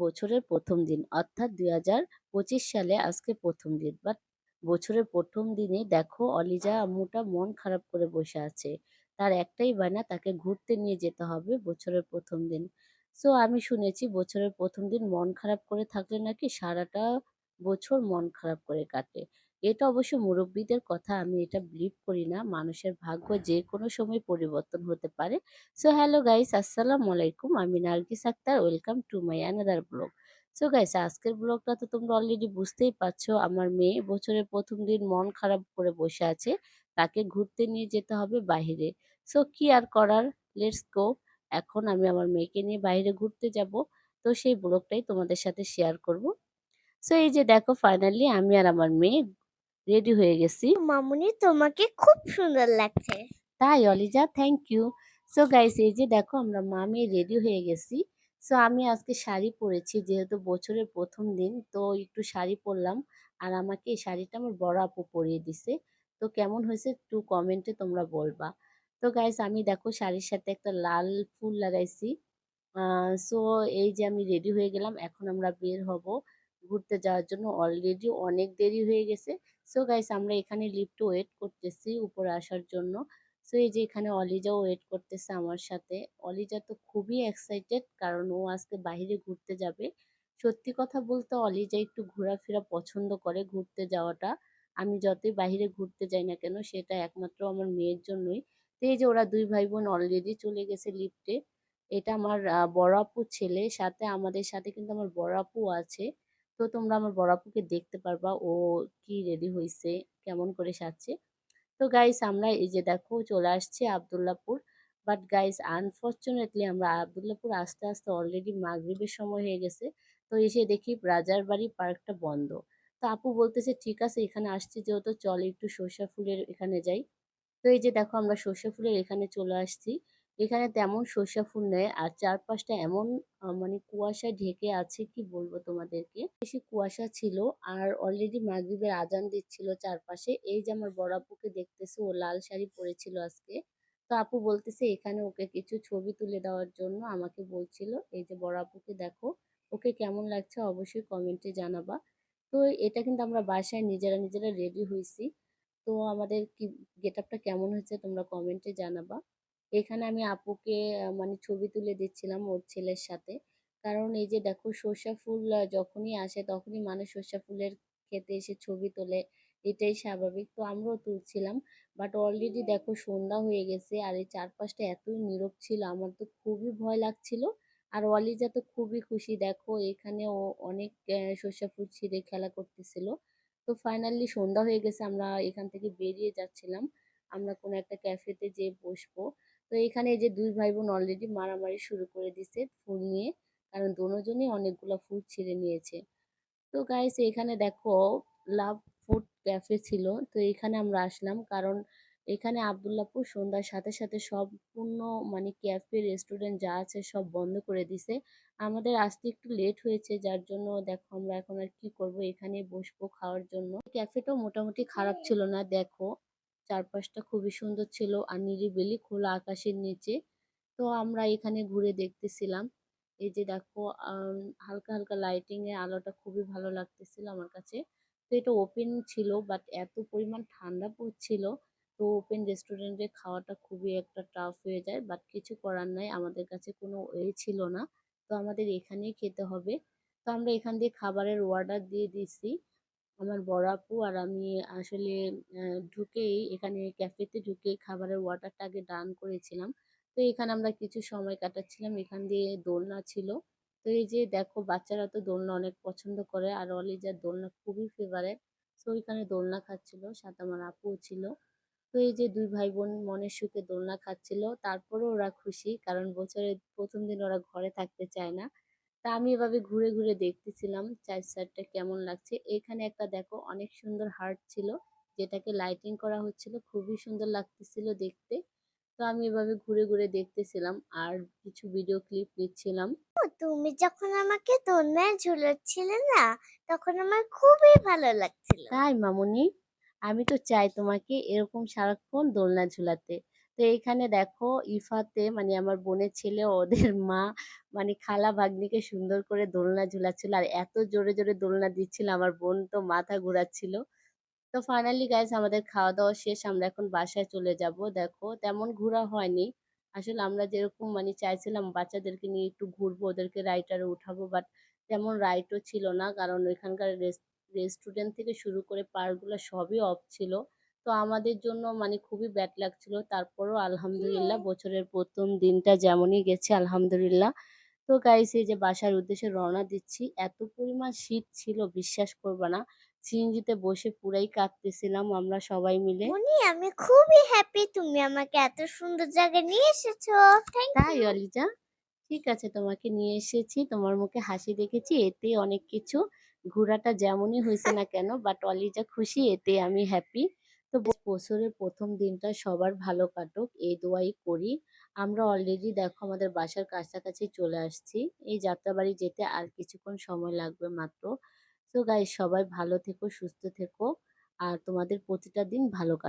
বছরের প্রথম দিন অর্থাৎ ২০২৫ সালে আজকে প্রথম দিন। বাট বছরের প্রথম দিনেই দেখো অলিজা আম্মুটা মন খারাপ করে বসে আছে। তার একটাই বায়না তাকে ঘুরতে নিয়ে যেতে হবে বছরের প্রথম দিন। সো আমি শুনেছি বছরের প্রথম দিন মন খারাপ করে থাকলে নাকি সারাটা বছর মন খারাপ করে কাটে। এটা অবশ্য মুরব্বিদের কথা, আমি এটা বিলিভ করি না। মানুষের ভাগ্য যেকোনো সময় পরিবর্তন হতে পারে। সো হ্যালো গাইস, আসসালামু আলাইকুম। আমি Nargis Akhtar. Welcome to my another blog. So guys, আজকের ব্লগটা তো তোমরা অলরেডি বুঝতেই পারছো। আমার মেয়ে বছরের প্রথম দিন মন খারাপ করে বসে আছে। তাকে ঘুরতে নিয়ে যেতে হবে বাহিরে। সো কি আর করার, লেটস গো। এখন আমি আমার মেয়েকে নিয়ে বাইরে ঘুরতে যাব। তো সেই ব্লগটাই তোমাদের সাথে শেয়ার করব। সো এই যে দেখো, ফাইনালি আমি আর আমার মেয়ে রেডি হয়ে গেছি। মামুনি তোমাকে খুব সুন্দর লাগছে। তাই অলিজা, থ্যাংক ইউ। সো গাইস, এই যে দেখো আমরা মামি রেডি হয়ে গেছি। সো আমি আজকে শাড়ি পরেছি যেহেতু বছরের প্রথম দিন, তো একটু শাড়ি পরলাম। আর আমাকে এই শাড়িটা আমার বড় আপু পরিয়ে দিছে। তো কেমন হয়েছে একটু কমেন্টে তোমরা বলবা। তো গাইস, আমি দেখো শাড়ির সাথে একটা লাল ফুল লাগাইছি। সো এই যে আমি রেডি হয়ে গেলাম, এখন আমরা বের হব ঘুরতে যাওয়ার জন্য। অলরেডি অনেক দেরি হয়ে গেছে। সো গাইস, আমরা এখানে লিফটে ওয়েট করতেছি উপরে আসার জন্য। সো এই যে এখানে অলিজাও ওয়েট করতেছে আমার সাথে। অলিজা তো খুবই এক্সাইটেড কারণ ও আজকে বাইরে ঘুরতে যাবে। সত্যি কথা বলতে অলিজা একটু ঘোরাফেরা পছন্দ করে, ঘুরতে যাওয়াটা। আমি যতই বাইরে ঘুরতে যাই না কেন সেটা একমাত্র আমার মেয়ের জন্যই। তো এই যে ওরা দুই ভাই বোন অলরেডি চলে গেছে লিফটে। এটা আমার বড় আপুর ছেলে, সাথে আমাদের সাথে কিন্তু আমার বড় আপু আছে। তো তোমরা আমার বড় আপুকে দেখতে পারবা ও কি রেডি হয়েছে, কেমন করে সাজছে। তো গাইস, আমরা এই যে দেখো চলে আসছি আবদুল্লাপুর। বাট গাইস, আনফরচুনেটলি আমরা আবদুল্লাপুর আস্তে আস্তে অলরেডি মাগরিবের সময় হয়ে গেছে। তো এসে দেখি রাজারবাড়ি পার্কটা বন্ধ। তো আপু বলতেছে ঠিক আছে, এখানে আসছি যেহেতু চল একটু সর্ষা ফুলের এখানে যাই। তো এই যে দেখো আমরা সর্ষে ফুলের এখানে চলে আসছি। এখানে তেমন সর্ষে ফুল নেই, আর চারপাশটা এমন মানে কুয়াশায় ঢেকে আছে, কি বলবো তোমাদেরকে, বেশি কুয়াশা ছিল। আর অলরেডি মাগরিবের আজান দিচ্ছিল চারপাশে। এই যে আমার বড় আপুকে দেখতেছে, ও লাল শাড়ি পরেছিল আজকে। তো আপু বলতেছে এখানে ওকে কিছু ছবি তুলে দেওয়ার জন্য আমাকে বলছিল। এই যে বড় আপুকে দেখো, ওকে কেমন লাগছে অবশ্যই কমেন্টে জানাবা। তো এটা কিন্তু আমরা বাসায় নিজেরা নিজেরা রেডি হয়েছি। তো আমাদের কি গেটআপটা কেমন হয়েছে তোমরা কমেন্টে জানাবা। এখানে আমি আপুকে মানে ছবি তুলে দিচ্ছিলাম ওর ছেলের সাথে। কারণ এই যে দেখো সর্ষা ফুল যখনই আসে তখনই মানুষ সর্ষা ফুলের খেতে এসে ছবি তোলে, এটাই স্বাভাবিক। তো আমরাও তুলছিলাম। বাট অলরেডি দেখো সন্ধ্যা হয়ে গেছে আর এই চারপাশটা এতই নীরব ছিল, আমার তো খুবই ভয় লাগছিল। আর অলিজা তো খুবই খুশি, দেখো এখানে ও অনেক সর্ষা ফুল ছিঁড়ে খেলা করতেছিল। তো ফাইনালি সন্ধ্যা হয়ে গেছে, আমরা এখান থেকে বেরিয়ে যাচ্ছিলাম। আমরা কোনো একটা ক্যাফেতে যেয়ে বসবো। তো এখানে এই যে দুই ভাই বোন অলরেডি মারামারি শুরু করে দিছে ফুল নিয়ে, কারণ দুজনই অনেকগুলা ফুল ছিঁড়ে নিয়েছে। তো গাইস, এখানে দেখো লাভ ফুড ক্যাফে ছিল। তো এখানে আমরা আসলাম কারণ এখানে আবদুল্লাপুর সন্ধ্যার সাথে সাথে সম্পূর্ণ মানে ক্যাফে রেস্টুরেন্ট যা আছে সব বন্ধ করে দিছে। আমাদের আসতে একটু লেট হয়েছে, যার জন্য দেখো আমরা এখন আর কি করব, এখানে বসবো খাওয়ার জন্য। ক্যাফেটাও মোটামুটি খারাপ ছিল না, দেখো চারপাশটা খুবই সুন্দর ছিল আর নিরিবিলি খোলা আকাশের নিচে। তো আমরা এখানে ঘুরে দেখতেছিলাম। এই যে দেখো হালকা হালকা লাইটিং এ আলোটা খুবই ভালো লাগতেছিল আমার কাছে। তো এটা ওপেন ছিল বাট এত পরিমাণ ঠান্ডা পড়ছিল। তো ওপেন রেস্টুরেন্টে খাওয়াটা খুবই একটা টাফ হয়ে যায়, বাট কিছু করার নাই, আমাদের কাছে কোনো ওয়ে ছিল না। তো আমাদের এখানেই খেতে হবে। তো আমরা এখান দিয়ে খাবারের অর্ডার দিয়ে দিছি। আমার বড় আপু আর আমি আসলে ঢুকেই এখানে ক্যাফেতে ঢুকে খাবারের অর্ডারটা আগে ডান করেছিলাম। তো এখানে আমরা কিছু সময় কাটাচ্ছিলাম, এখান দিয়ে দোলনা ছিল। তো এই যে দেখো বাচ্চারা তো দোলনা অনেক পছন্দ করে আর অলিজার দোলনা খুবই ফেভারেট। তো ওইখানে দোলনা খাচ্ছিল, সাথে আমার আপুও ছিল। তো এই যে দুই ভাই বোন মনের সুখে দোলনা খাচ্ছিল, তারপরেও ওরা খুশি কারণ বছরের প্রথম দিন ওরা ঘরে থাকতে চায় না। তা আমি এভাবে ঘুরে ঘুরে দেখতেছিলাম চার সাইডটা কেমন লাগছে। এখানে একটা দেখো অনেক সুন্দর হার্ট ছিল, যেটাকে লাইটিং করা হচ্ছিল, খুবই সুন্দর লাগতেছিল দেখতে। তো আমি এভাবে ঘুরে ঘুরে দেখতেছিলাম আর কিছু ভিডিও ক্লিপ নিচ্ছিলাম। তুমি যখন আমাকে দোলনায় ঝুলাচ্ছিলে না, তখন আমার খুবই ভালো লাগছিল। তাই মামুনি, আমি তো চাই তোমাকে এরকম সারাক্ষণ দোলনা ঝুলাতে। তো এইখানে দেখো ইফাতে মানে আমার বোনের ছেলে ওদের মা মানে খালা ভাগ্নিকে সুন্দর করে দোলনা ঝুলাচ্ছিল। আর এত জোরে, জোরে দোলনা দিচ্ছিল আমার বোন তো মাথা ঘুরাচ্ছিল। তো ফাইনালি গাইস আমাদের খাওয়া-দাওয়া শেষ। আমরা এখন বাসায় চলে যাবো। দেখো তেমন ঘোরা হয়নি। আসলে আমরা যেরকম মানে চাইছিলাম বাচ্চাদেরকে নিয়ে একটু ঘুরবো, ওদেরকে রাইডটারে উঠাবো বাট তেমন রাইডও ছিল না। কারণ ওইখানকার রেস্টুরেন্ট থেকে শুরু করে পার্কগুলো সবই অফ ছিল। তো আমাদের জন্য মানে খুবই ব্যাড লাগছিল। তারপরও আলহামদুলিল্লাহ বছরের ১ম দিনটা যেমনই গেছে আলহামদুলিল্লাহ। তো গাইস এই যে বাসার উদ্দেশ্যে রওনা দিচ্ছি। এত পরিমাণ শীত ছিল বিশ্বাস করবা না। সিএনজিতে বসে পুরাই কাঁপতেছিলাম আমরা সবাই মিলে। মনি, আমি খুবই হ্যাপি তুমি আমাকে এত সুন্দর জায়গায় নিয়ে এসেছো। থ্যাংক তাই ইউ। অলিজা? ঠিক আছে তোমাকে নিয়ে এসেছি। তোমার মুখে হাসি দেখেছি এতেই অনেক কিছু। ঘোরাটা যেমনই হইছে না কেন বাট অলিজা খুশি এতেই আমি হ্যাপি। তো বছরের ১ম দিনটা সবার ভালো কাটুক এই দোয়াই করি। আমরা অলরেডি দেখো আমাদের বাসার কাছাকাছি চলে আসছি। এই যাত্রাবাড়ি যেতে আর কিছুক্ষণ সময় লাগবে মাত্র। সো গাইস সবাই ভালো থেকো, সুস্থ থেকো। আর তোমাদের প্রতিটা দিন ভালো কাটুক।